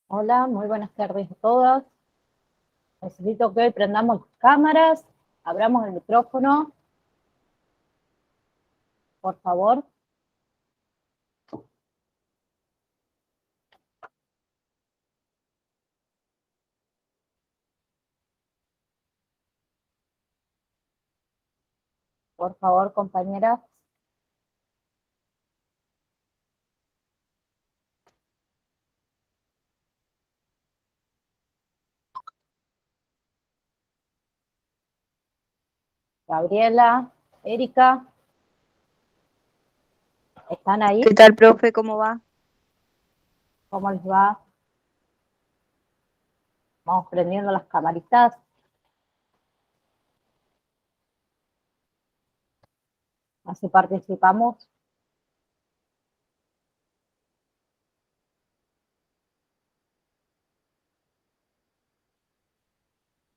Hola, muy buenas tardes a todas. Necesito que hoy prendamos cámaras, abramos el micrófono, por favor. Por favor, compañeras. Gabriela, Erika, ¿están ahí? ¿Qué tal, profe? ¿Cómo va? ¿Cómo les va? Vamos prendiendo las camaritas. Así participamos.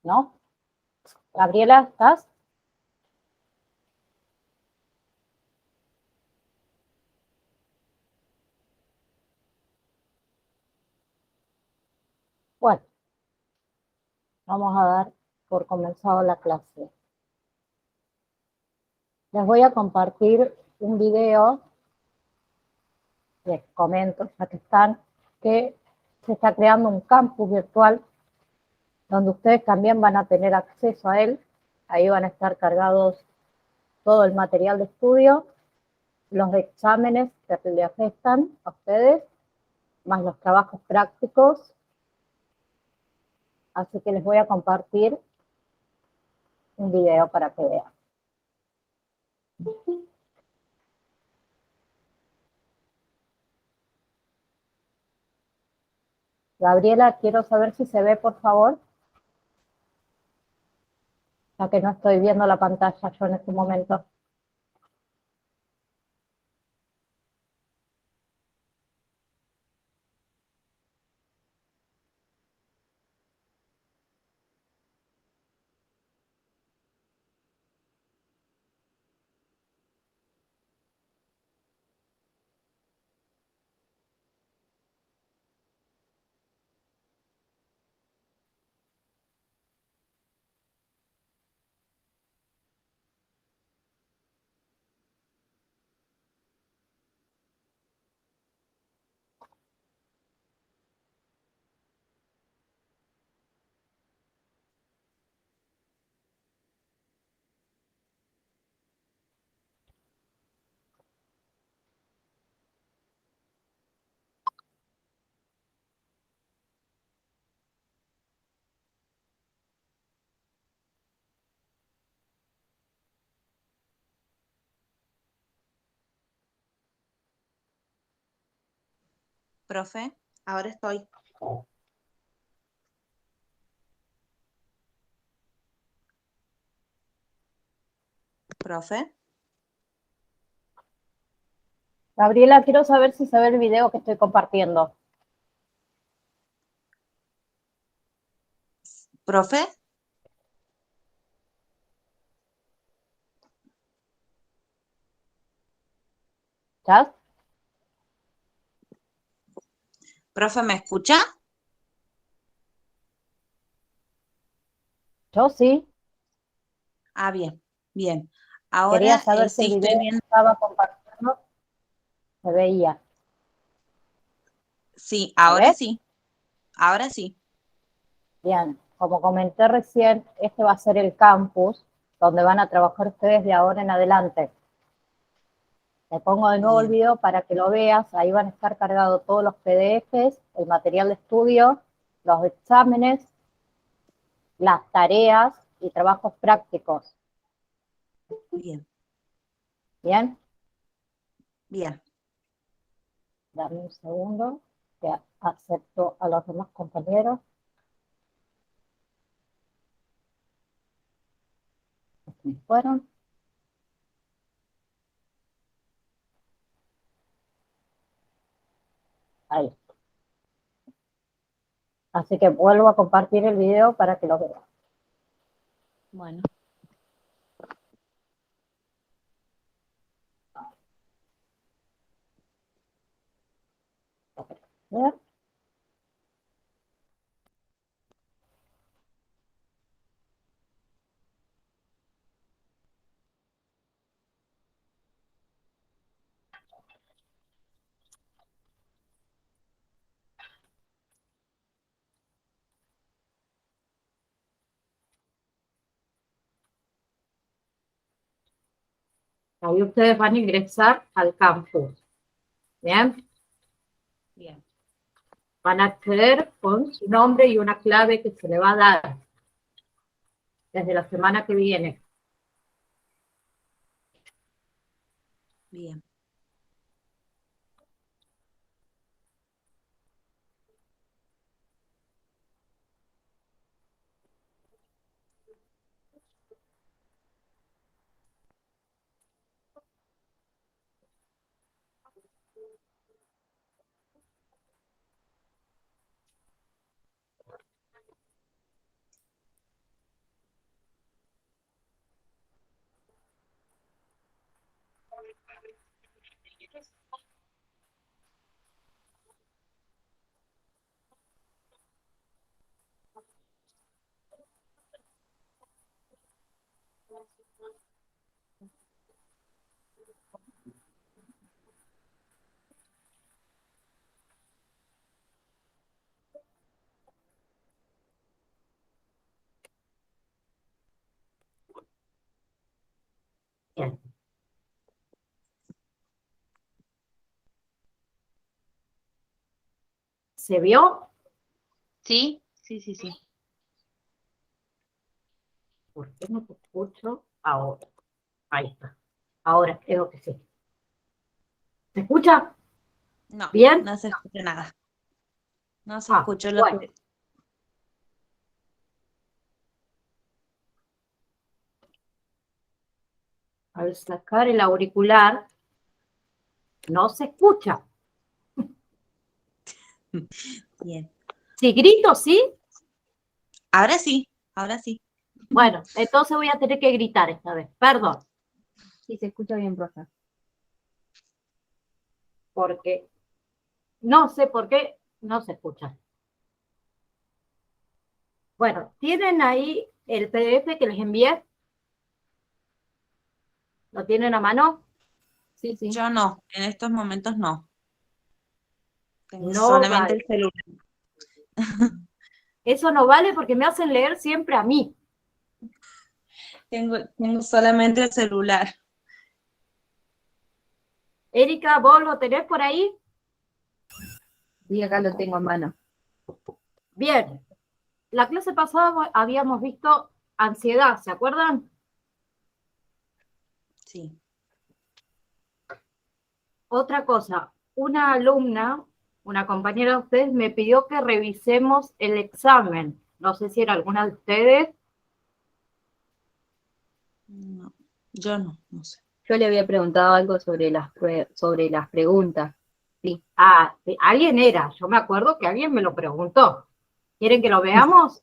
¿No? Gabriela, ¿estás? Bueno, vamos a dar por comenzado la clase. Les voy a compartir un video, les comento, ya que están, que se está creando un campus virtual donde ustedes también van a tener acceso a él. Ahí van a estar cargados todo el material de estudio, los exámenes que le afectan a ustedes, más los trabajos prácticos. Así que les voy a compartir un video para que vean. Gabriela, quiero saber si se ve, por favor, ya que no estoy viendo la pantalla yo en este momento. Profe, ahora estoy. Profe, Gabriela, quiero saber si se ve el video que estoy compartiendo. profe, ¿Ya? profe, ¿me escucha? Yo sí. Ah, bien, bien. Quería Ahora saber si el sí video estoy que viendo. estaba compartiendo se veía. Sí, ¿Se ahora ve? sí, ahora sí. Bien, como comenté recién, este va a ser el campus donde van a trabajar ustedes de ahora en adelante. Te pongo de nuevo el Bien, video para que lo veas. Ahí van a estar cargados todos los PDFs, el material de estudio, los exámenes, las tareas y trabajos prácticos. bien, Bien, bien. dame un segundo que acepto a los demás compañeros. ¿Me fueron? Ahí. Así que vuelvo a compartir el video para que lo vean. Bueno, ¿Bien? Ahí ustedes van a ingresar al campus. ¿Bien? Bien. Van a acceder con su nombre y una clave que se le va a dar desde la semana que viene. Bien. Bien. ¿Se vio? ¿Sí? Sí, sí, sí. ¿Por qué no te escucho ahora? Ahí está. Ahora creo que sí. ¿Se escucha? No, ¿Bien? no se escucha nada. No se Ah, escuchó lo bueno. que... Al sacar el auricular, no se escucha. Bien. Si grito, ¿sí? Ahora sí, ahora sí. Bueno, entonces voy a tener que gritar esta vez. Perdón, Sí, se escucha bien, profe. porque no sé por qué no se escucha. Bueno, ¿tienen ahí el PDF que les envié? ¿Lo tienen a mano? Sí, sí. Yo no, en estos momentos no. Tengo No solamente vale. el celular. Eso no vale porque me hacen leer siempre a mí. Tengo solamente el celular. Erika, ¿vos lo tenés por ahí? Sí, acá lo tengo en mano. Bien. La clase pasada habíamos visto ansiedad, ¿se acuerdan? Sí. Otra cosa, una alumna, una compañera de ustedes, me pidió que revisemos el examen. No sé si era alguna de ustedes. No, yo no, no sé. Yo le había preguntado algo sobre sobre las preguntas. Sí. Ah, alguien era, yo me acuerdo que alguien me lo preguntó. ¿Quieren que lo veamos?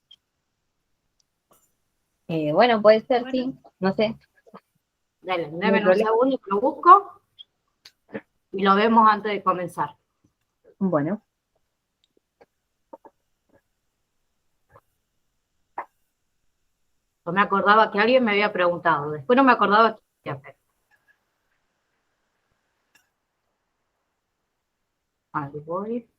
Bueno, puede ser, Bueno. sí. No sé. Dale, No hay denme un problema. segundo que lo busco y lo vemos antes de comenzar. Bueno, Yo me acordaba que alguien me había preguntado, después no me acordaba qué hacer. Ahí voy.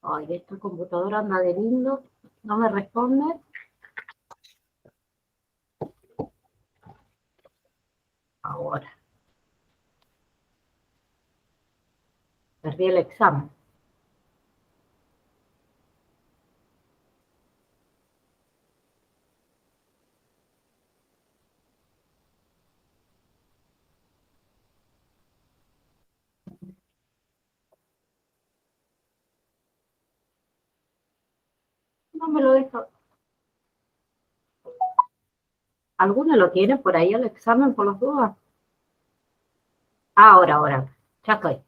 Ay, esta computadora anda de lindo, no me responde. Ahora. Perdí el examen. No me lo deja. ¿Alguno lo tiene por ahí el examen por las dudas? Ahora. Ya estoy.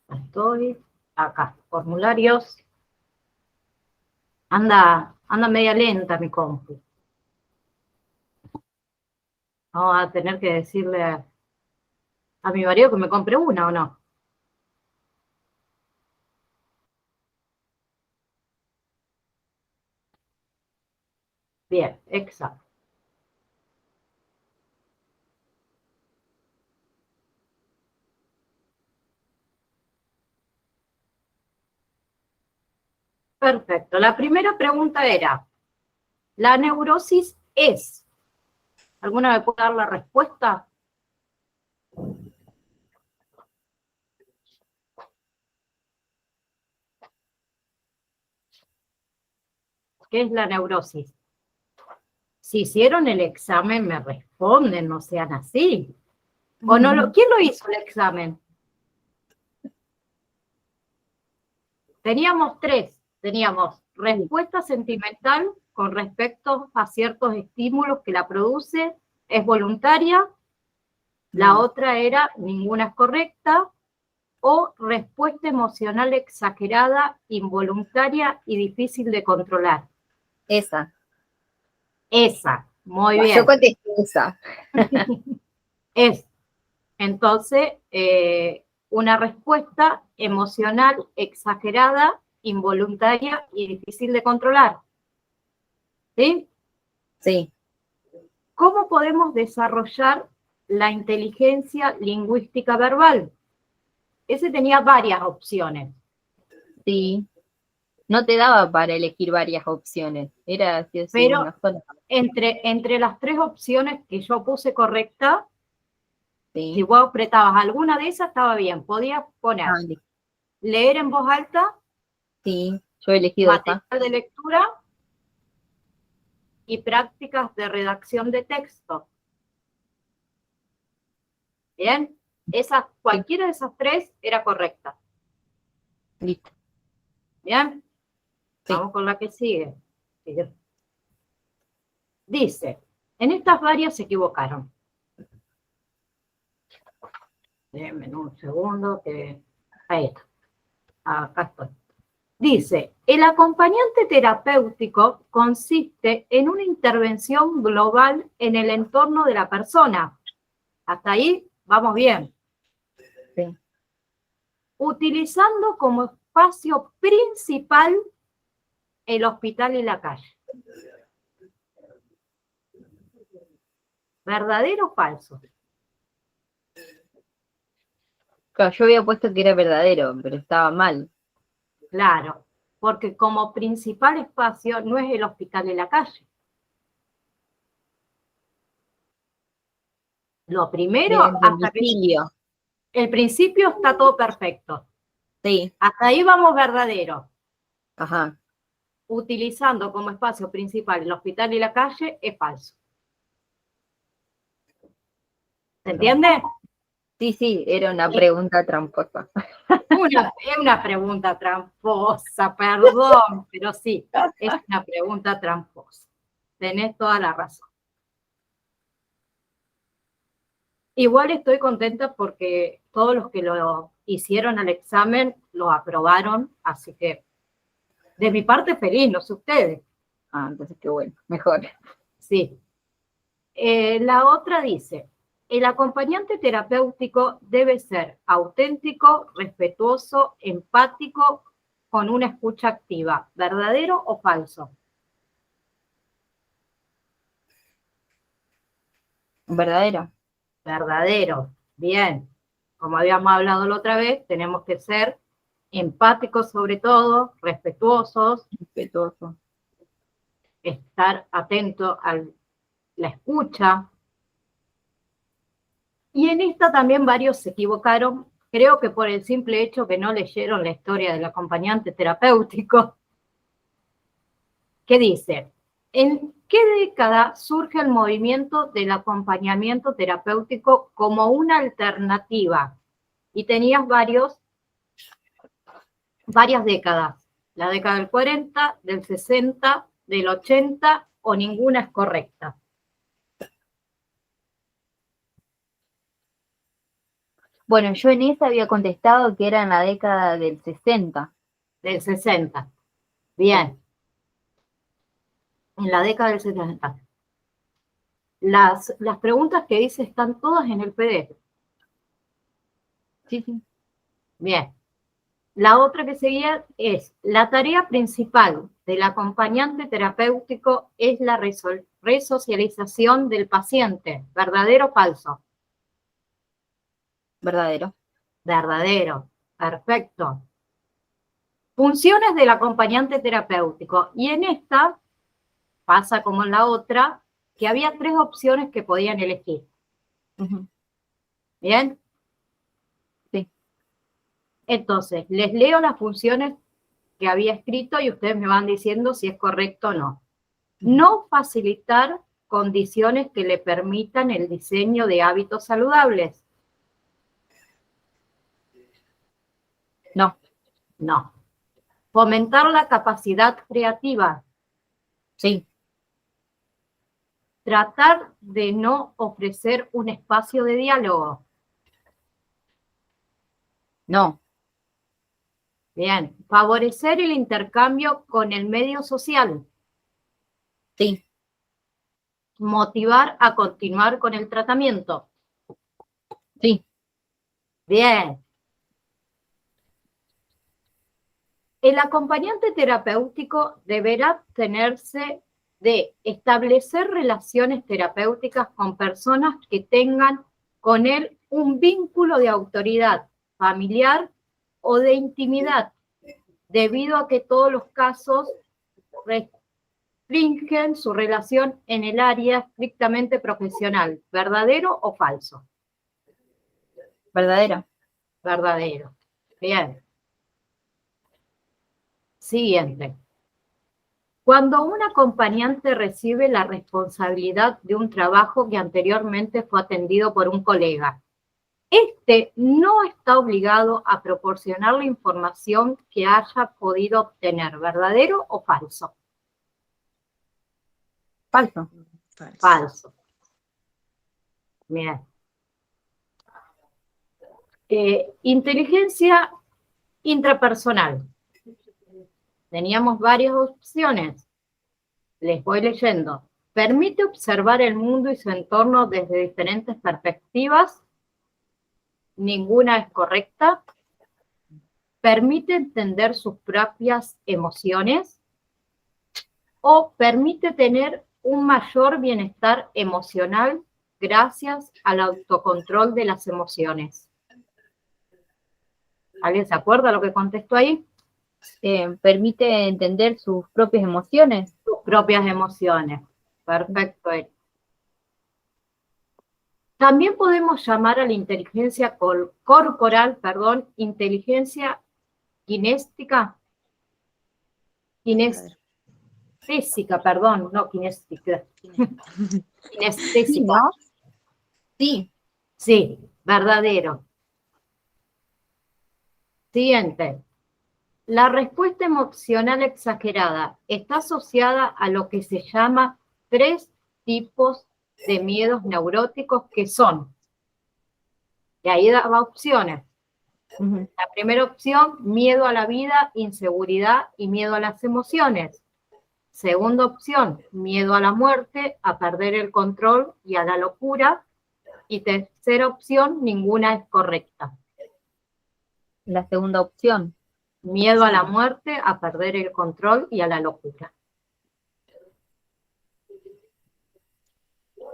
Estoy acá. Formularios. Anda media lenta mi compu. Vamos a tener que decirle a mi marido que me compre una o no. Bien, examen. Perfecto. La primera pregunta era, ¿la neurosis es? ¿Alguna me puede dar la respuesta? ¿Qué es la neurosis? Si hicieron el examen, me responden, no sean así. ¿O no ¿Quién lo hizo el examen? Teníamos tres. Teníamos respuesta sentimental con respecto a ciertos estímulos que la produce, es voluntaria. La otra era ninguna es correcta. O respuesta emocional exagerada, involuntaria y difícil de controlar. Esa. Esa, muy bien. Yo contesté esa. Es, entonces, una respuesta emocional exagerada, involuntaria y difícil de controlar. ¿Sí? Sí. ¿Cómo podemos desarrollar la inteligencia lingüística verbal? Ese tenía varias opciones. Sí. No te daba para elegir varias opciones. Era así, Pero una sola. entre las tres opciones que yo puse correcta, Sí. si vos apretabas alguna de esas, estaba bien. Podías poner leer en voz alta, sí, yo he elegido material esa. de lectura y prácticas de redacción de texto. ¿Bien? Cualquiera de esas tres era correcta. Listo. ¿Bien? Sí. Vamos con la que sigue. Dice, en estas varias se equivocaron. Denme un segundo que... Ahí está. Acá estoy. Dice, el acompañante terapéutico consiste en una intervención global en el entorno de la persona. Hasta ahí vamos bien. Sí. Utilizando como espacio principal el hospital y la calle. ¿Verdadero o falso? Claro, yo había puesto que era verdadero, pero estaba mal. Claro, porque como principal espacio no es el hospital y la calle. Lo primero, El hasta que domicilio. el principio está todo perfecto. Sí. Hasta ahí vamos verdadero. Ajá. Utilizando como espacio principal el hospital y la calle es falso. ¿Se entiende? Sí, sí, era una pregunta tramposa. Es una pregunta tramposa, perdón, pero sí, es una pregunta tramposa. Tenés toda la razón. Igual estoy contenta porque todos los que lo hicieron al examen lo aprobaron, así que de mi parte feliz, no sé ustedes. Ah, entonces qué bueno, mejor. Sí. La otra dice, el acompañante terapéutico debe ser auténtico, respetuoso, empático, con una escucha activa. ¿Verdadero o falso? ¿Verdadero? Verdadero. Bien. Como habíamos hablado la otra vez, tenemos que ser empáticos sobre todo, respetuosos, Respetuoso. estar atento a la escucha. Y en esta también varios se equivocaron, creo que por el simple hecho que no leyeron la historia del acompañante terapéutico, que dice, ¿en qué década surge el movimiento del acompañamiento terapéutico como una alternativa? Y tenías varias décadas, la década del 40, del 60, del 80, o ninguna es correcta. Bueno, yo en esa había contestado que era en la década del 60. Del 60. Bien. En la década del 60. Las preguntas que dice están todas en el PDF. Sí, sí. Bien. La otra que seguía es, la tarea principal del acompañante terapéutico es la resocialización del paciente. ¿Verdadero o falso? Verdadero. Verdadero. Perfecto. Funciones del acompañante terapéutico. Y en esta, pasa como en la otra, que había 3 opciones que podían elegir. Ujú. ¿Bien? Sí. Entonces, les leo las funciones que había escrito y ustedes me van diciendo si es correcto o no. No facilitar condiciones que le permitan el diseño de hábitos saludables. No, No. Fomentar la capacidad creativa. sí, Tratar de no ofrecer un espacio de diálogo. no, Bien. Favorecer el intercambio con el medio social. sí, Motivar a continuar con el tratamiento. sí, Bien. El acompañante terapéutico deberá tenerse de establecer relaciones terapéuticas con personas que tengan con él un vínculo de autoridad familiar o de intimidad, debido a que todos los casos restringen su relación en el área estrictamente profesional. ¿Verdadero o falso? verdadero. Verdadero. Bien. Siguiente. Cuando un acompañante recibe la responsabilidad de un trabajo que anteriormente fue atendido por un colega, este no está obligado a proporcionar la información que haya podido obtener, ¿verdadero o falso? Falso. Falso. Falso. Bien. Inteligencia intrapersonal. Teníamos varias opciones. Les voy leyendo. Permite observar el mundo y su entorno desde diferentes perspectivas. Ninguna es correcta. Permite entender sus propias emociones. O permite tener un mayor bienestar emocional gracias al autocontrol de las emociones. ¿Alguien se acuerda lo que contestó ahí? Permite entender sus propias emociones. Sus propias emociones. Perfecto. También podemos llamar a la inteligencia corporal, inteligencia kinéstica. Kinestésica, perdón, no kinéstica. Sí, Kinestésica. ¿no? Sí, Sí, verdadero. Siguiente. La respuesta emocional exagerada está asociada a lo que se llama 3 tipos de miedos neuróticos que son, y ahí daba opciones. ujú, La primera opción, miedo a la vida, inseguridad y miedo a las emociones. Segunda opción, miedo a la muerte, a perder el control y a la locura. Y tercera opción, ninguna es correcta. la segunda opción. Miedo a la muerte, a perder el control y a la locura.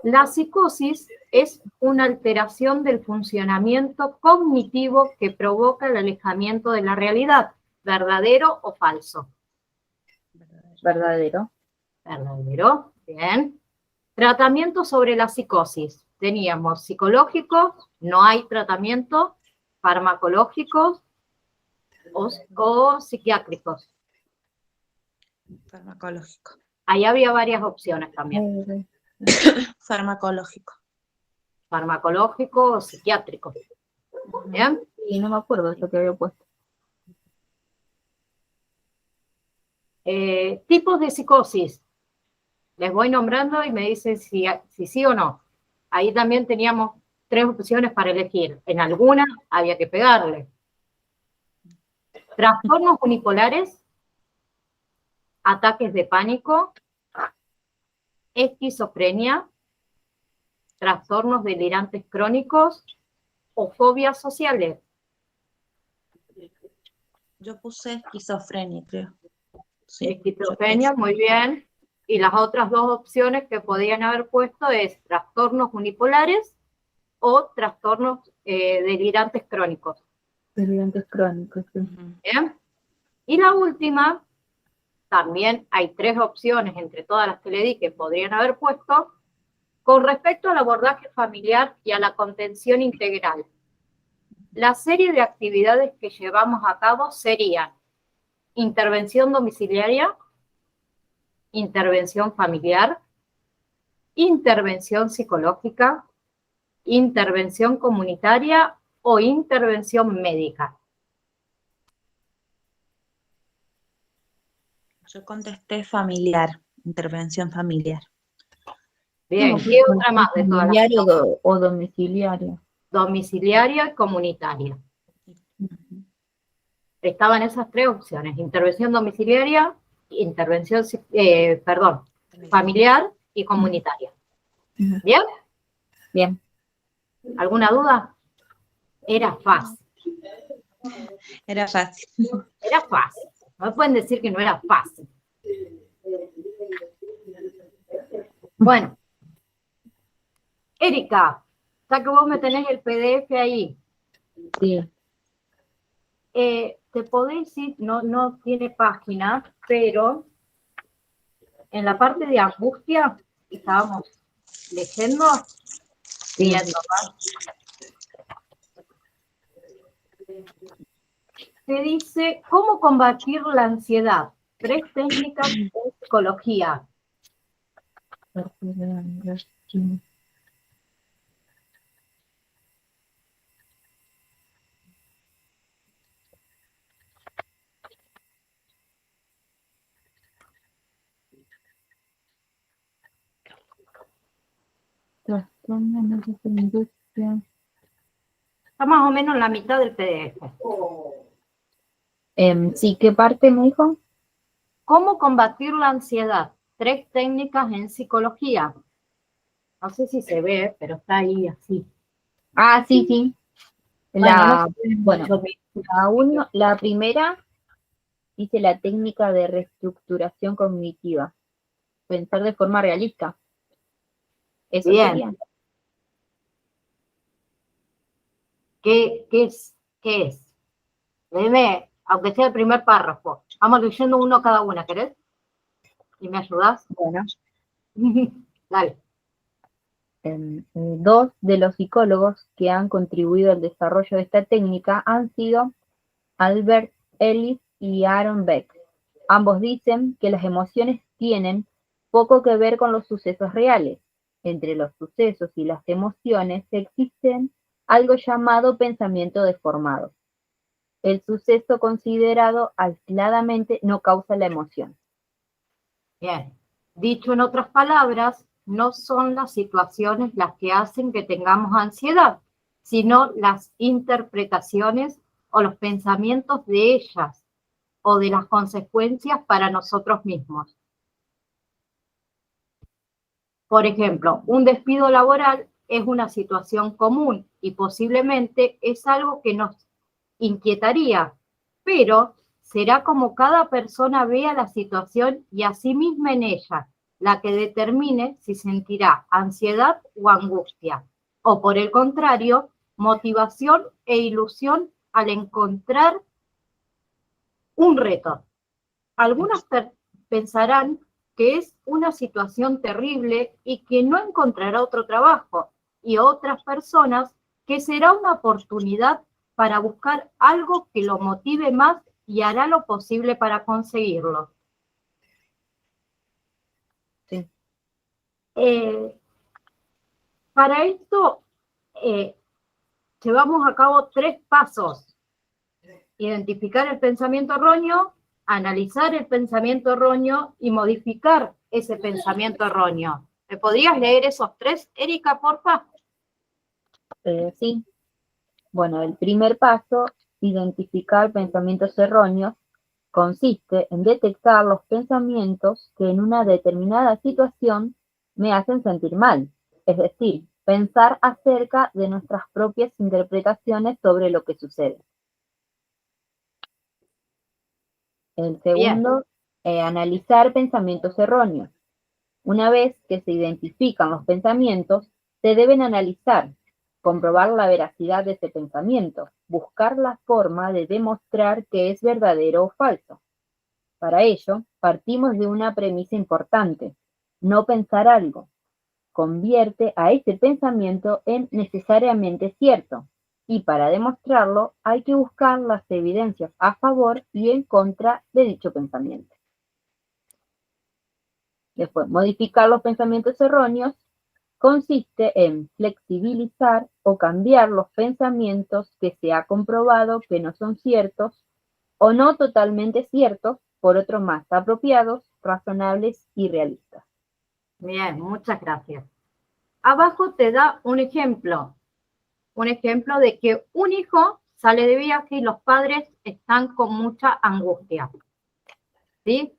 La psicosis es una alteración del funcionamiento cognitivo que provoca el alejamiento de la realidad. ¿Verdadero o falso? Verdadero. Verdadero. Bien. Tratamiento sobre la psicosis. Teníamos psicológicos, no hay tratamiento, farmacológicos o psiquiátricos. Farmacológico. Ahí había varias opciones también. Farmacológico. Farmacológico o psiquiátrico. ¿Bien? Y no me acuerdo de lo que había puesto. Tipos de psicosis. Les voy nombrando y me dicen si sí o no. Ahí también teníamos 3 opciones para elegir. En alguna había que pegarle. Trastornos unipolares, ataques de pánico, esquizofrenia, trastornos delirantes crónicos o fobias sociales. Yo puse esquizofrenia, creo. Sí, Esquizofrenia, muy bien. Y las otras 2 opciones que podían haber puesto es trastornos unipolares o trastornos delirantes crónicos. Delirantes crónicos, sí. Ujú. ¿Bien? Y la última, también hay 3 opciones entre todas las que le di que podrían haber puesto, con respecto al abordaje familiar y a la contención integral. La serie de actividades que llevamos a cabo serían intervención domiciliaria, intervención familiar, intervención psicológica, intervención comunitaria o intervención médica. Yo contesté familiar, intervención familiar. Bien, ¿qué otra más de todas las? ¿Familiar o domiciliaria? Domiciliaria y comunitaria. Estaban esas 3 opciones, intervención domiciliaria, intervención, familiar y comunitaria. ¿Bien? Bien. ¿Alguna duda? Era fácil. Era fácil. Era fácil. No me pueden decir que no era fácil. Bueno. Erika, ya que vos me tenés el PDF ahí. Sí. Te podés ir, no tiene página, pero en la parte de angustia, estábamos leyendo, viendo, ¿va? Se dice, ¿cómo combatir la ansiedad? 3 técnicas en psicología. Está más o menos en la mitad del PDF. Sí, ¿qué parte me dijo? ¿Cómo combatir la ansiedad? 3 técnicas en psicología. No sé si se ve, pero está ahí así. Ah, sí, sí. Bueno, no se ve mucho. La primera dice la técnica de reestructuración cognitiva. Pensar de forma realista. ¿Eso Bien. sería? ¿Qué es? Léeme, aunque sea el primer párrafo. Vamos leyendo uno cada una, ¿querés? ¿Y me ayudás? Bueno. Dale. 2 de los psicólogos que han contribuido al desarrollo de esta técnica han sido Albert Ellis y Aaron Beck. Ambos dicen que las emociones tienen poco que ver con los sucesos reales. Entre los sucesos y las emociones existen algo llamado pensamiento deformado. El suceso considerado aisladamente no causa la emoción. Bien. Dicho en otras palabras, no son las situaciones las que hacen que tengamos ansiedad, sino las interpretaciones o los pensamientos de ellas o de las consecuencias para nosotros mismos. Por ejemplo, un despido laboral es una situación común y posiblemente es algo que nos inquietaría, pero será como cada persona vea la situación y a sí misma en ella, la que determine si sentirá ansiedad o angustia, o por el contrario, motivación e ilusión al encontrar un reto. Algunas pensarán que es una situación terrible y que no encontrará otro trabajo, y otras personas que será una oportunidad para buscar algo que lo motive más y hará lo posible para conseguirlo. Sí. Para esto, llevamos a cabo 3 pasos. Identificar el pensamiento erróneo, analizar el pensamiento erróneo y modificar ese pensamiento erróneo. ¿Me podrías leer esos 3, Erika, porfa? Sí. Bueno, el primer paso, identificar pensamientos erróneos, consiste en detectar los pensamientos que en una determinada situación me hacen sentir mal, es decir, pensar acerca de nuestras propias interpretaciones sobre lo que sucede. El segundo, analizar pensamientos erróneos. Una vez que se identifican los pensamientos, se deben analizar, comprobar la veracidad de ese pensamiento, buscar la forma de demostrar que es verdadero o falso. Para ello, partimos de una premisa importante: no pensar algo convierte a ese pensamiento en necesariamente cierto, y para demostrarlo hay que buscar las evidencias a favor y en contra de dicho pensamiento. Después, modificar los pensamientos erróneos consiste en flexibilizar o cambiar los pensamientos que se ha comprobado que no son ciertos o no totalmente ciertos por otros más apropiados, razonables y realistas. Bien, muchas gracias. Abajo te da un ejemplo de que un hijo sale de viaje y los padres están con mucha angustia. ¿Sí?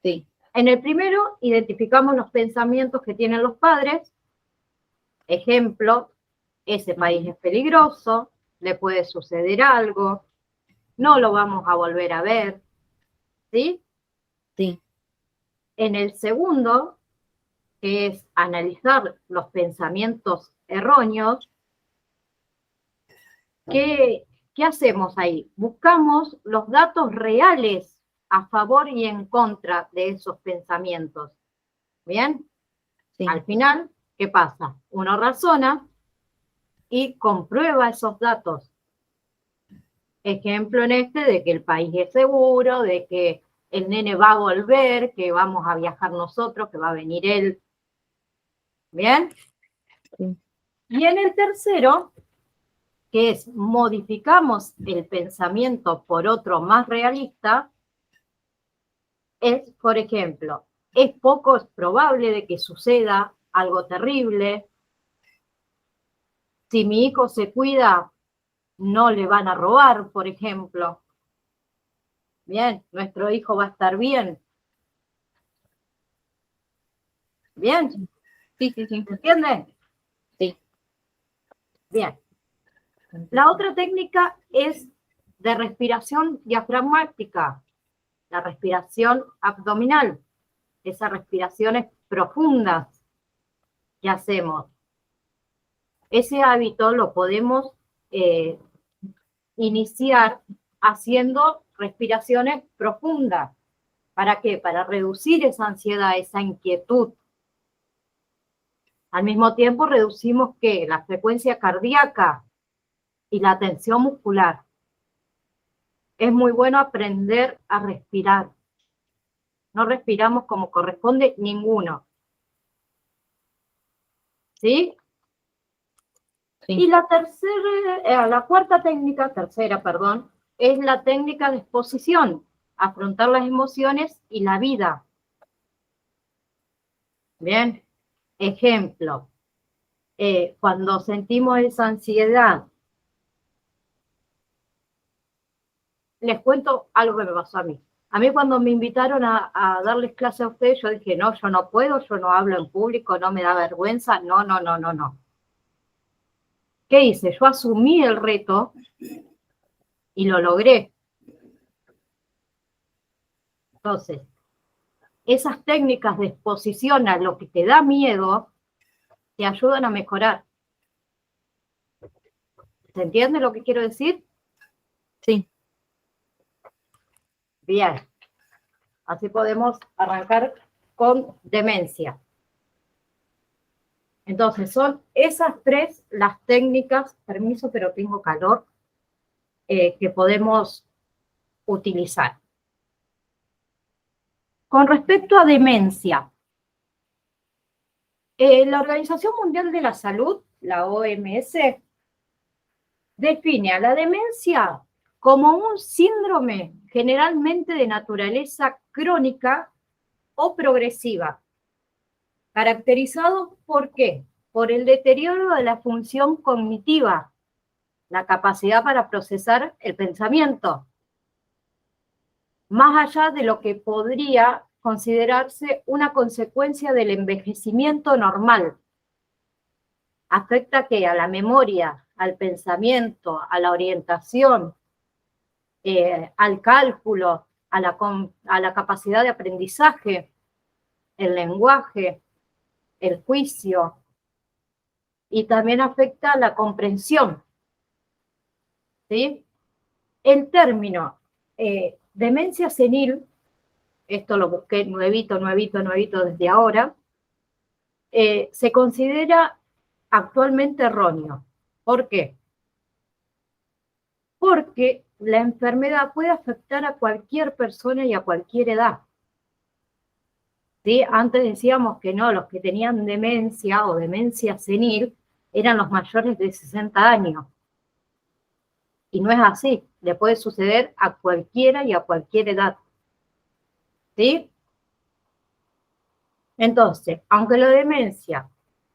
Sí. En el primero, identificamos los pensamientos que tienen los padres. Ejemplo, ese país es peligroso, le puede suceder algo, no lo vamos a volver a ver. ¿Sí? Sí. En el segundo, que es analizar los pensamientos erróneos, ¿qué hacemos ahí? Buscamos los datos reales a favor y en contra de esos pensamientos. ¿Bien? Sí. Al final, ¿qué pasa? Uno razona y comprueba esos datos. Ejemplo en este de que el país es seguro, de que el nene va a volver, que vamos a viajar nosotros, que va a venir él. ¿Bien? Sí. Y en el tercero, que es modificamos el pensamiento por otro más realista, es, por ejemplo, es poco probable de que suceda algo terrible. Si mi hijo se cuida, no le van a robar, por ejemplo. Bien, nuestro hijo va a estar bien. Bien. Sí, sí, sí. ¿Entienden? Sí. Bien. La otra técnica es de respiración diafragmática, la respiración abdominal, esas respiraciones profundas que hacemos. Ese hábito lo podemos iniciar haciendo respiraciones profundas. ¿Para qué? Para reducir esa ansiedad, esa inquietud. Al mismo tiempo reducimos ¿qué? La frecuencia cardíaca y la tensión muscular. Es muy bueno aprender a respirar. No respiramos como corresponde ninguno. ¿Sí? Sí. Y la cuarta técnica, es la técnica de exposición, afrontar las emociones y la vida. Bien, ejemplo, cuando sentimos esa ansiedad, les cuento algo que me pasó a mí. A mí cuando me invitaron a darles clase a ustedes, yo dije, no, yo no puedo, yo no hablo en público, no me da vergüenza, no. ¿Qué hice? Yo asumí el reto y lo logré. Entonces, esas técnicas de exposición a lo que te da miedo te ayudan a mejorar. ¿Se entiende lo que quiero decir? Sí. Bien. Así podemos arrancar con demencia. Entonces, son esas tres las técnicas, permiso, pero tengo calor, que podemos utilizar. Con respecto a demencia, la Organización Mundial de la Salud, la OMS, define a la demencia como un síndrome generalmente de naturaleza crónica o progresiva, caracterizado ¿por qué? Por el deterioro de la función cognitiva, la capacidad para procesar el pensamiento, más allá de lo que podría considerarse una consecuencia del envejecimiento normal. Afecta ¿qué? A la memoria, al pensamiento, a la orientación, al cálculo, a la capacidad de aprendizaje, el lenguaje, el juicio, y también afecta a la comprensión. ¿sí? El término demencia senil, esto lo busqué nuevito desde ahora, se considera actualmente erróneo. ¿Por qué? Porque la enfermedad puede afectar a cualquier persona y a cualquier edad. ¿Sí? Antes decíamos que no, los que tenían demencia o demencia senil eran los mayores de 60 años. Y no es así, le puede suceder a cualquiera y a cualquier edad. ¿Sí? Entonces, aunque la demencia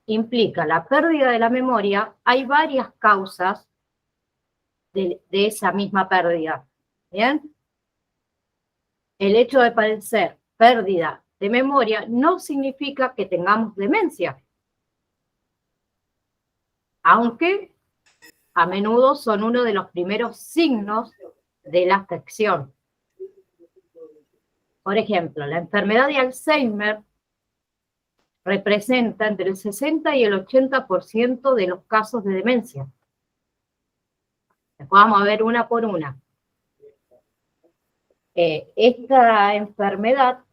implica la pérdida de la memoria, hay varias causas de esa misma pérdida. ¿Bien? El hecho de padecer pérdida de memoria no significa que tengamos demencia, aunque a menudo son uno de los primeros signos de la afección. Por ejemplo, la enfermedad de Alzheimer representa entre el 60 y el 80% de los casos de demencia. Después vamos a ver una por una. Esta enfermedad,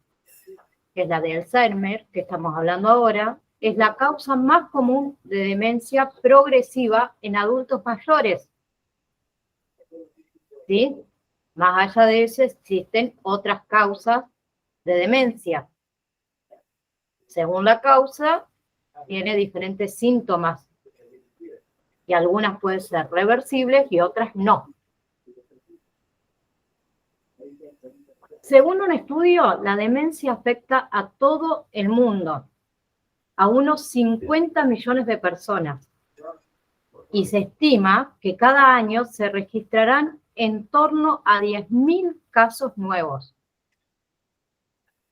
que es la de Alzheimer, que estamos hablando ahora, es la causa más común de demencia progresiva en adultos mayores. ¿Sí? Más allá de eso existen otras causas de demencia. Según la causa, tiene diferentes síntomas. Y algunas pueden ser reversibles y otras no. Según un estudio, la demencia afecta a todo el mundo, a unos 50 millones de personas. Y se estima que cada año se registrarán en torno a 10.000 casos nuevos.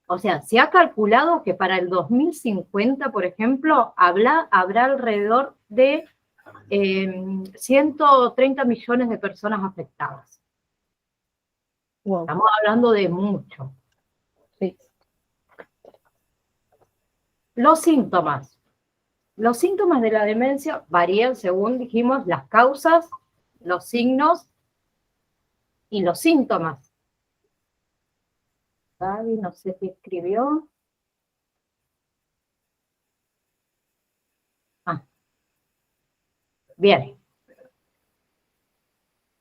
O sea, se ha calculado que para el 2050, por ejemplo, habrá alrededor de 130 millones de personas afectadas. Wow. Estamos hablando de mucho. Sí. Los síntomas. Los síntomas de la demencia varían según, dijimos, las causas, los signos y los síntomas. Gaby, no sé si escribió. Bien.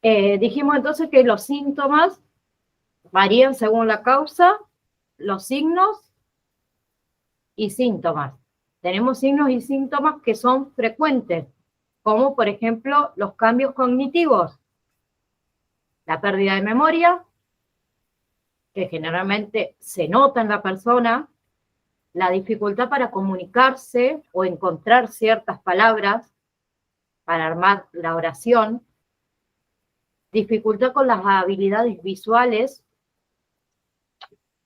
Dijimos entonces que los síntomas varían según la causa, los signos y síntomas. Tenemos signos y síntomas que son frecuentes, como por ejemplo los cambios cognitivos, la pérdida de memoria, que generalmente se nota en la persona, la dificultad para comunicarse o encontrar ciertas palabras para armar la oración, dificultad con las habilidades visuales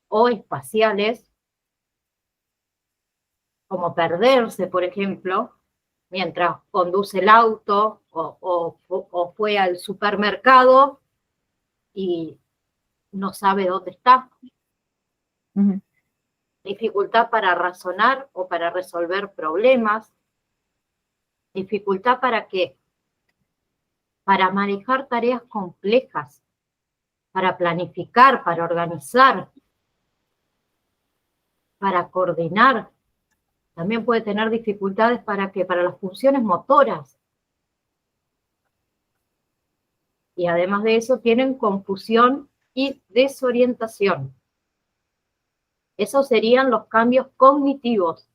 o espaciales, como perderse, por ejemplo, mientras conduce el auto o fue al supermercado y no sabe dónde está. Ujú. Dificultad para razonar o para resolver problemas. Dificultad ¿para qué? Para manejar tareas complejas, para planificar, para organizar, para coordinar. También puede tener dificultades ¿para qué? Para las funciones motoras. Y además de eso tienen confusión y desorientación. Esos serían los cambios cognitivos.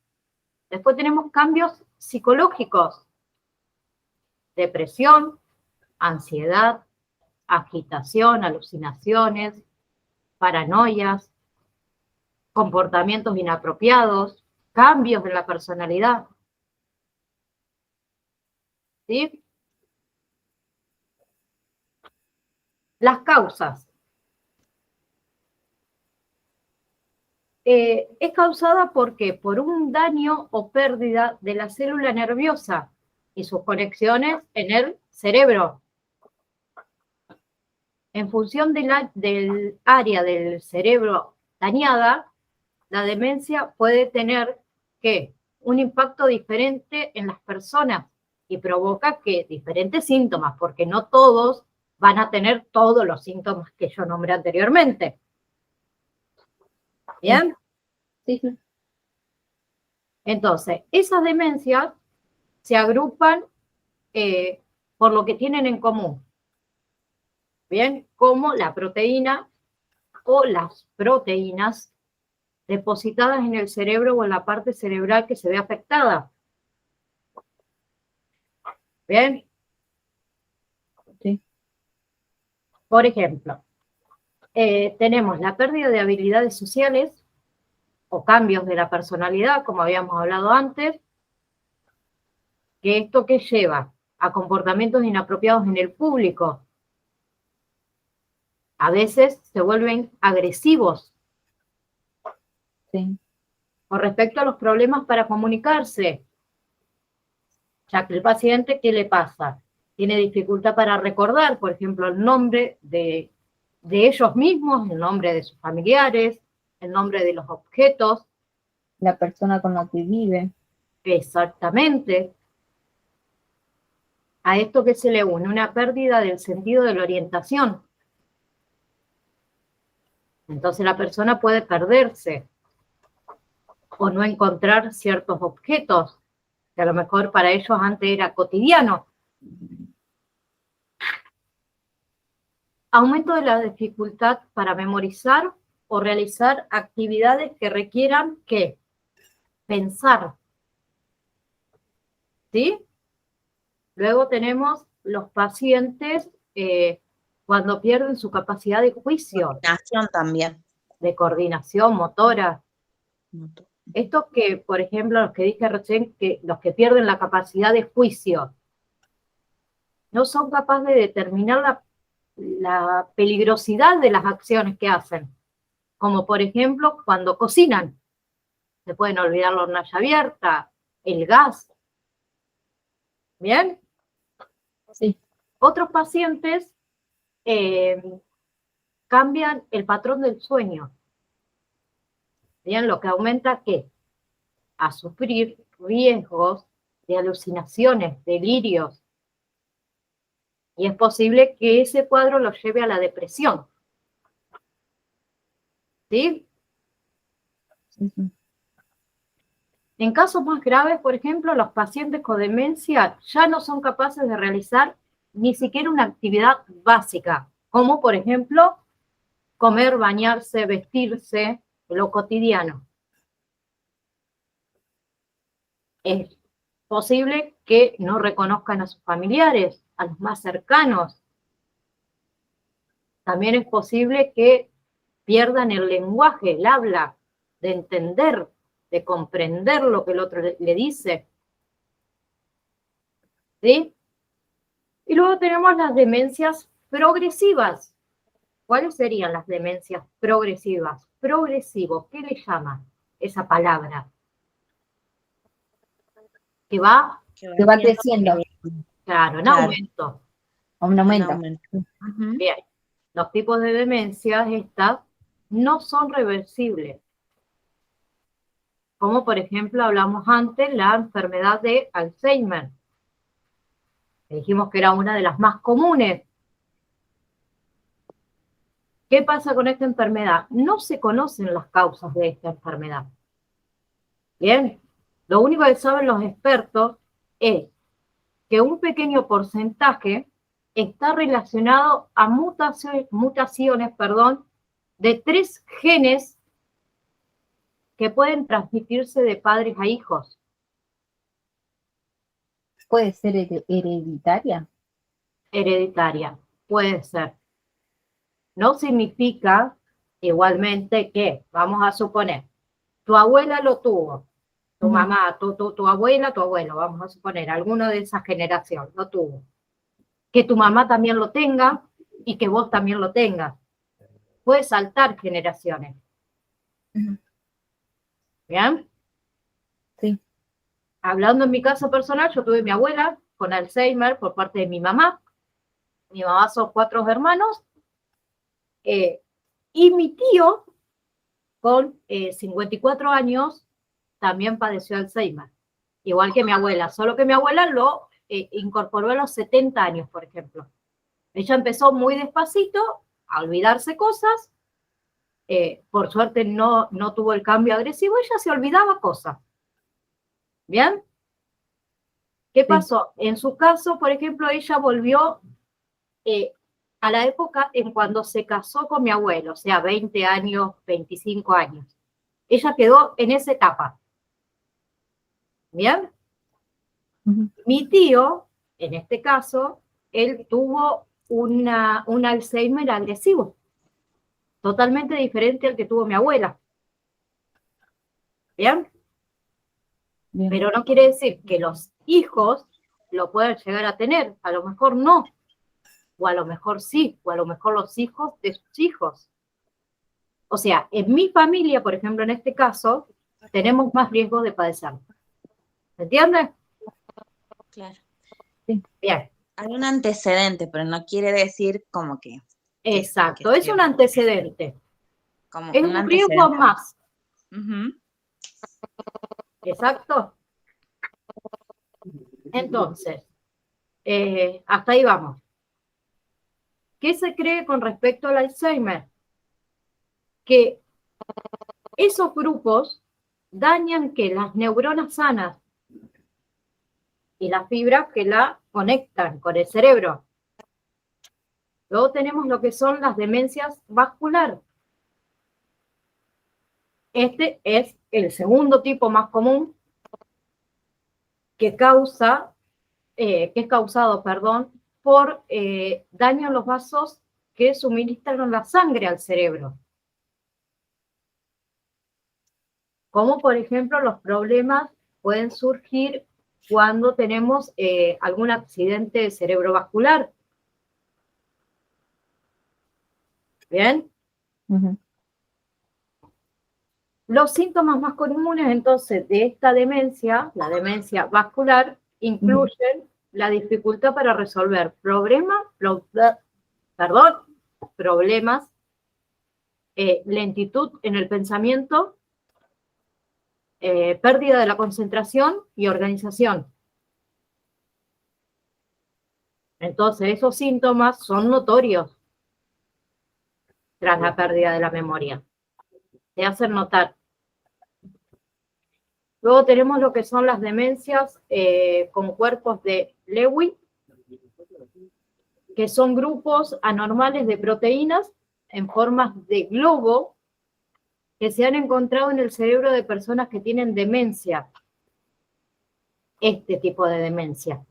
Después tenemos cambios psicológicos. Depresión, ansiedad, agitación, alucinaciones, paranoias, comportamientos inapropiados, cambios en la personalidad. ¿Sí? Las causas. Es causada ¿por qué? Por un daño o pérdida de la célula nerviosa y sus conexiones en el cerebro. En función del área del cerebro dañada, la demencia puede tener ¿qué? Un impacto diferente en las personas y provoca ¿qué? Diferentes síntomas, porque no todos van a tener todos los síntomas que yo nombré anteriormente. ¿Bien? Sí, sí. Entonces, esas demencias se agrupan por lo que tienen en común. Bien, como la proteína o las proteínas depositadas en el cerebro o en la parte cerebral que se ve afectada. Bien. Sí. Por ejemplo, tenemos la pérdida de habilidades sociales o cambios de la personalidad, como habíamos hablado antes, que esto que lleva a comportamientos inapropiados en el público. A veces se vuelven agresivos. Sí. Con respecto a los problemas para comunicarse, ya que el paciente, ¿qué le pasa? Tiene dificultad para recordar, por ejemplo, el nombre de ellos mismos, el nombre de sus familiares, el nombre de los objetos. La persona con la que vive. Exactamente. A esto que se le une una pérdida del sentido de la orientación. Entonces la persona puede perderse o no encontrar ciertos objetos que a lo mejor para ellos antes era cotidiano. Aumento de la dificultad para memorizar o realizar actividades que requieran, ¿qué? Pensar. ¿Sí? Luego tenemos los pacientes cuando pierden su capacidad de juicio. Coordinación también. De coordinación motora. Estos que, por ejemplo, los que dije recién, que los que pierden la capacidad de juicio, no son capaces de determinar la peligrosidad de las acciones que hacen. Como por ejemplo, cuando cocinan. Se pueden olvidar la hornalla abierta, el gas. ¿Bien? Sí. Otros pacientes cambian el patrón del sueño. Bien, lo que aumenta, ¿qué? A sufrir riesgos de alucinaciones, delirios. Y es posible que ese cuadro lo lleve a la depresión. ¿Sí? Sí, sí. En casos más graves, por ejemplo, los pacientes con demencia ya no son capaces de realizar ni siquiera una actividad básica, como por ejemplo, comer, bañarse, vestirse, lo cotidiano. Es posible que no reconozcan a sus familiares, a los más cercanos. También es posible que pierdan el lenguaje, el habla, de entender, de comprender lo que el otro le dice. ¿Sí? Y luego tenemos las demencias progresivas. ¿Cuáles serían las demencias progresivas? Progresivo, ¿qué le llama esa palabra? Que va creciendo. Claro, en Claro. aumento. Un aumento. Ujú. Bien, los tipos de demencias estas no son reversibles. Como por ejemplo hablamos antes, la enfermedad de Alzheimer. Dijimos que era una de las más comunes. ¿Qué pasa con esta enfermedad? No se conocen las causas de esta enfermedad. Bien, lo único que saben los expertos es que un pequeño porcentaje está relacionado a mutaciones, de 3 genes que pueden transmitirse de padres a hijos. ¿Puede ser hereditaria? Hereditaria, puede ser. No significa igualmente que, vamos a suponer, tu abuela lo tuvo, tu mamá, tu abuela, tu abuelo, vamos a suponer, alguno de esa generación lo tuvo. Que tu mamá también lo tenga y que vos también lo tengas. Puede saltar generaciones. ¿Bien? Sí. Hablando en mi caso personal, yo tuve mi abuela con Alzheimer por parte de mi mamá. Mi mamá son 4 hermanos. Y mi tío, con 54 años, también padeció Alzheimer. Igual que mi abuela, solo que mi abuela lo incorporó a los 70 años, por ejemplo. Ella empezó muy despacito a olvidarse cosas. Por suerte no tuvo el cambio agresivo, ella se olvidaba cosas. ¿Bien? ¿Qué pasó? En su caso, por ejemplo, ella volvió a la época en cuando se casó con mi abuelo, o sea, 20 años, 25 años. Ella quedó en esa etapa. ¿Bien? Mi tío, en este caso, él tuvo un Alzheimer agresivo, totalmente diferente al que tuvo mi abuela. ¿Bien? Bien. Pero no quiere decir que los hijos lo puedan llegar a tener, a lo mejor no, o a lo mejor sí, o a lo mejor los hijos de sus hijos. O sea, en mi familia, por ejemplo, en este caso, tenemos más riesgo de padecerlo. ¿Se entiende? Claro. Bien. Hay un antecedente, pero no quiere decir como que Exacto, que es un antecedente. como Es un un riesgo antecedente. más. Ujú. Exacto. Entonces, hasta ahí vamos. ¿Qué se cree con respecto al Alzheimer? Que esos grupos dañan que las neuronas sanas y las fibras que la conectan con el cerebro. Luego tenemos lo que son las demencias vasculares. Este es el segundo tipo más común que es causado, por daño en los vasos que suministran la sangre al cerebro. Como por ejemplo los problemas pueden surgir cuando tenemos algún accidente cerebrovascular. ¿Bien? Los síntomas más comunes entonces de esta demencia, la demencia vascular, incluyen la dificultad para resolver problemas, lentitud en el pensamiento, pérdida de la concentración y organización. Entonces, esos síntomas son notorios tras la pérdida de la memoria. Se hacen notar. Luego tenemos lo que son las demencias con cuerpos de Lewy, que son grupos anormales de proteínas en formas de globo que se han encontrado en el cerebro de personas que tienen demencia. Este tipo de demencia.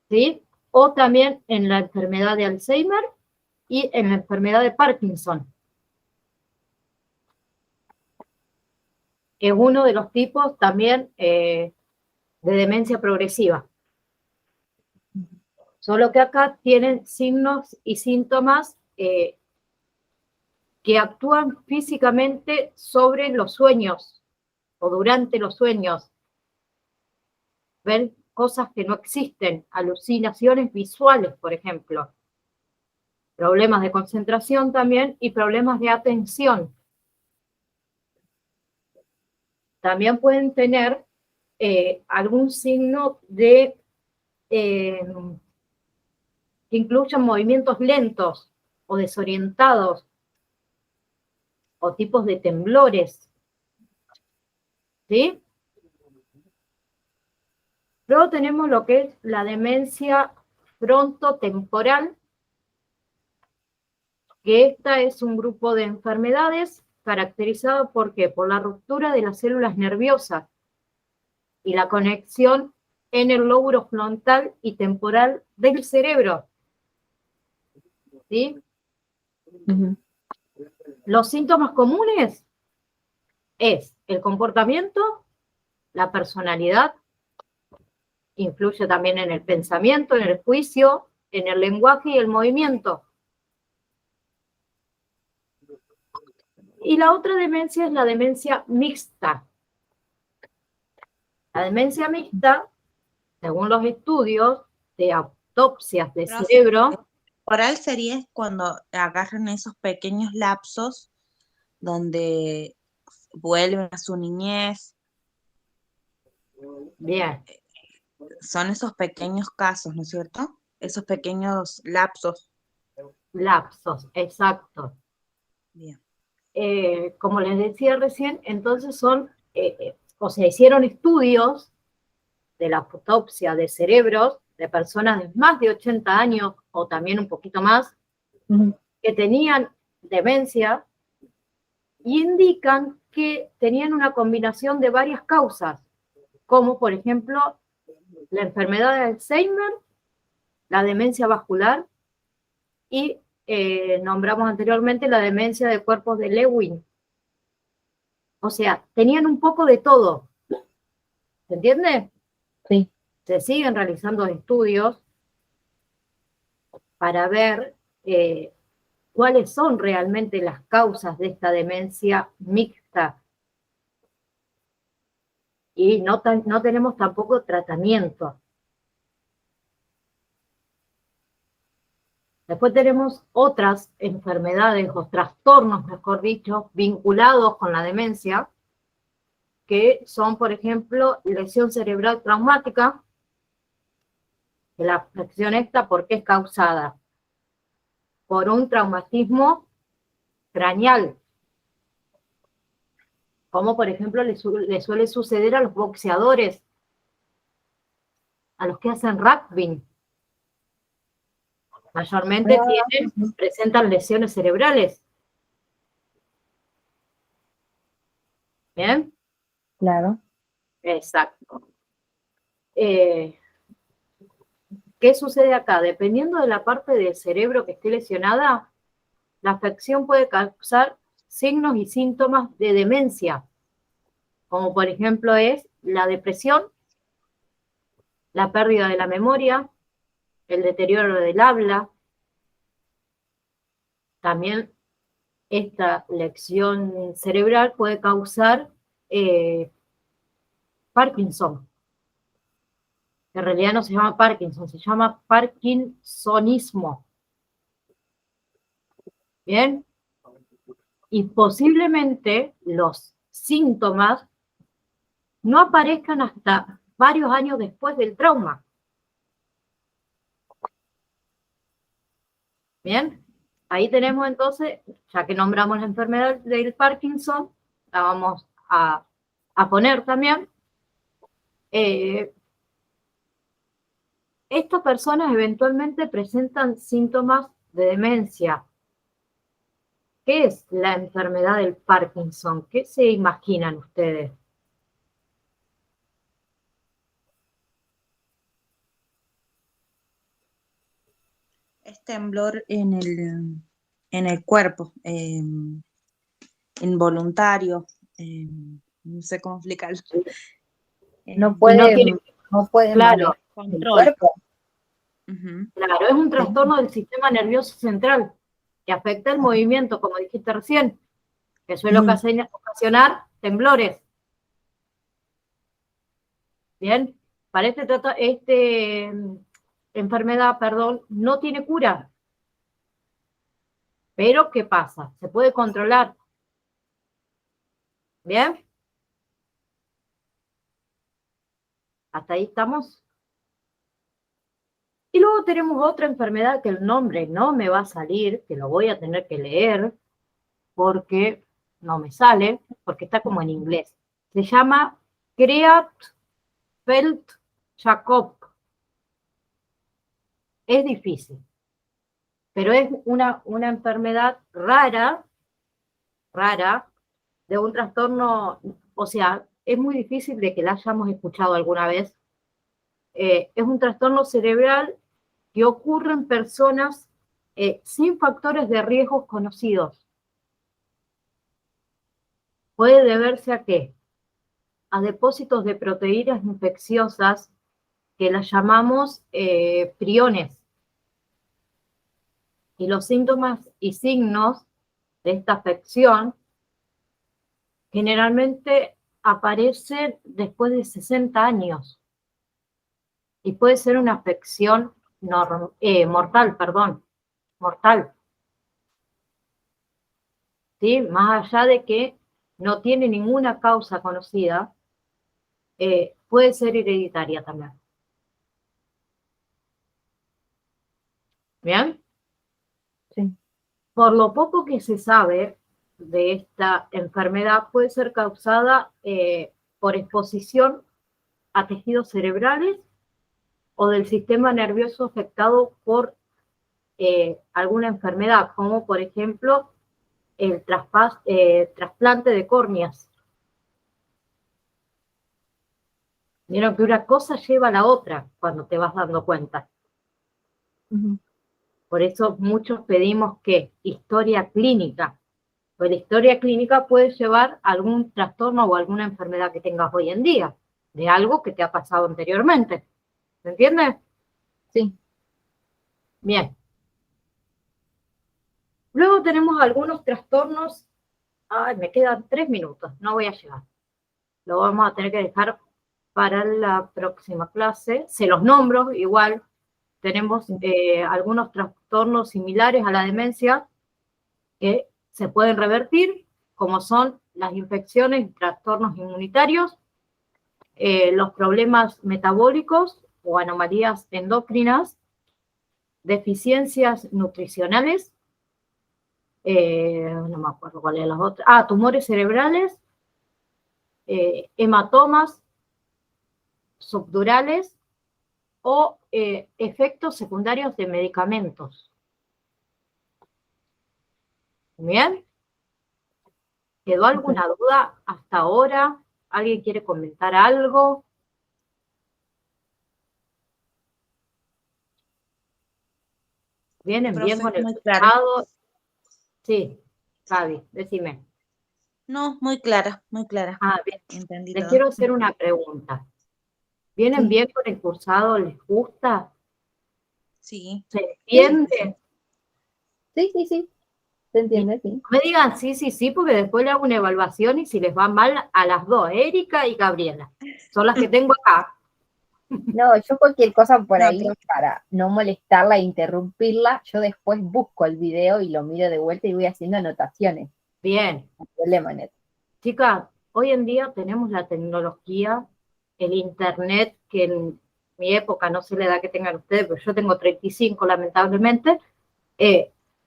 ¿Sí? O también en la enfermedad de Alzheimer y en la enfermedad de Parkinson. Es uno de los tipos también de demencia progresiva. Solo que acá tienen signos y síntomas que actúan físicamente sobre los sueños o durante los sueños. Ven cosas que no existen, alucinaciones visuales, por ejemplo. Problemas de concentración también y problemas de atención. También pueden tener algún signo de que incluyan movimientos lentos o desorientados o tipos de temblores. ¿Sí? Luego tenemos lo que es la demencia frontotemporal, que esta es un grupo de enfermedades caracterizado ¿por qué? Por la ruptura de las células nerviosas y la conexión en el lóbulo frontal y temporal del cerebro. ¿Sí? Los síntomas comunes es el comportamiento, la personalidad, influye también en el pensamiento, en el juicio, en el lenguaje y el movimiento. Y la otra demencia es la demencia mixta. La demencia mixta, según los estudios de autopsias de cerebro, Oral sería cuando agarran esos pequeños lapsos donde vuelven a su niñez. Bien. Son esos pequeños casos, ¿no es cierto? esos pequeños lapsos. Lapsos, exacto. Bien. Como les decía recién, entonces o sea, hicieron estudios de la autopsia de cerebros de personas de más de 80 años o también un poquito más, que tenían demencia y indican que tenían una combinación de varias causas, como por ejemplo la enfermedad de Alzheimer, la demencia vascular y nombramos anteriormente la demencia de cuerpos de Lewin. O sea, tenían un poco de todo. ¿Se entiende? Sí. Se siguen realizando estudios para ver cuáles son realmente las causas de esta demencia mixta. Y no tenemos tampoco tratamiento. Después tenemos otras enfermedades o trastornos, mejor dicho, vinculados con la demencia, que son, por ejemplo, lesión cerebral traumática. La afección esta, ¿por qué es causada? Por un traumatismo craneal, como por ejemplo le suele suceder a los boxeadores, a los que hacen rugby. Mayormente presentan lesiones cerebrales. ¿Bien? Claro. Exacto. ¿Qué sucede acá? Dependiendo de la parte del cerebro que esté lesionada, la afección puede causar signos y síntomas de demencia, como por ejemplo es la depresión, la pérdida de la memoria, el deterioro del habla. También esta lesión cerebral puede causar Parkinson. En realidad no se llama Parkinson, se llama parkinsonismo. ¿Bien? Y posiblemente los síntomas no aparezcan hasta varios años después del trauma. ¿Bien? Ahí tenemos entonces, ya que nombramos la enfermedad del Parkinson, la vamos a poner también. Estas personas eventualmente presentan síntomas de demencia. ¿Qué es la enfermedad del Parkinson? ¿Qué se imaginan ustedes? Es temblor en el cuerpo, involuntario, no sé cómo explicarlo. No puede, tiene- no puede claro, manejar el control. cuerpo. Ujú. Claro, es un trastorno del sistema nervioso central que afecta el movimiento, como dijiste recién, que suele ocasionar temblores. Bien, para enfermedad, no tiene cura. Pero, ¿qué pasa? Se puede controlar. ¿Bien? ¿Hasta ahí estamos? Y luego tenemos otra enfermedad que el nombre no me va a salir, que lo voy a tener que leer, porque no me sale, porque está como en inglés. Se llama Creutzfeldt-Jakob. Es difícil, pero es una enfermedad rara, de un trastorno, o sea, es muy difícil de que la hayamos escuchado alguna vez. Es un trastorno cerebral que ocurre en personas sin factores de riesgo conocidos. ¿Puede deberse a qué? A depósitos de proteínas infecciosas que las llamamos priones. Y los síntomas y signos de esta afección generalmente aparecen después de 60 años. Y puede ser una afección mortal, mortal. ¿Sí? Más allá de que no tiene ninguna causa conocida, puede ser hereditaria también. ¿Bien? Sí. Por lo poco que se sabe de esta enfermedad, puede ser causada por exposición a tejidos cerebrales o del sistema nervioso afectado por alguna enfermedad, como por ejemplo el trasplante de córneas. Vieron que una cosa lleva a la otra cuando te vas dando cuenta. Ujú. Por eso muchos pedimos que historia clínica, pues la historia clínica puede llevar a algún trastorno o alguna enfermedad que tengas hoy en día, de algo que te ha pasado anteriormente. ¿Me entiendes? Sí. Bien. Luego tenemos algunos trastornos. Ay, me quedan 3 minutos, no voy a llegar. Lo vamos a tener que dejar para la próxima clase. Se los nombro igual. Tenemos algunos trastornos similares a la demencia que se pueden revertir, como son las infecciones y trastornos inmunitarios, los problemas metabólicos o anomalías endocrinas, deficiencias nutricionales, no me acuerdo cuál es las otras, tumores cerebrales, hematomas subdurales o efectos secundarios de medicamentos. ¿Bien? ¿Quedó alguna duda hasta ahora? ¿Alguien quiere comentar algo? ¿Vienen bien Profe, con el muy clara. cursado? Sí, Gaby, decime. No, muy clara, muy clara. Bien. Entendí Les todo. quiero hacer una pregunta. ¿Vienen Sí. bien con el cursado? ¿Les gusta? Sí. ¿Se entiende? Sí, sí, sí. ¿Se entiende? Sí. No me digan sí, sí, sí, porque después le hago una evaluación y si les va mal a las dos, Erika y Gabriela. Son las que tengo acá. No, yo cualquier cosa por No, ahí, para no molestarla e interrumpirla, yo después busco el video y lo miro de vuelta y voy haciendo anotaciones. Bien. No hay problema en eso. Chicas, hoy en día tenemos la tecnología, el internet, que en mi época, no sé la edad que tengan ustedes, pero yo tengo 35 lamentablemente,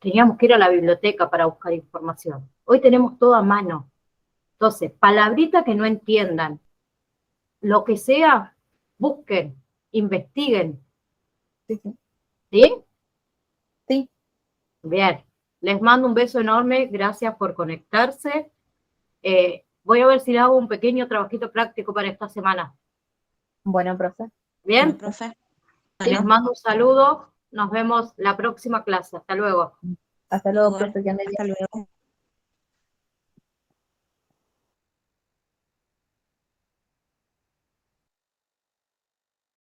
teníamos que ir a la biblioteca para buscar información. Hoy tenemos todo a mano. Entonces, palabrita que no entiendan, lo que sea, busquen, investiguen, Sí, sí. ¿sí? Sí. Bien, les mando un beso enorme, gracias por conectarse. Voy a ver si le hago un pequeño trabajito práctico para esta semana. Bueno, profe. Bien, no, profe. les Bueno, mando un saludo, nos vemos la próxima clase, hasta luego. Hasta luego, igual. profe, que ande bien. Hasta luego.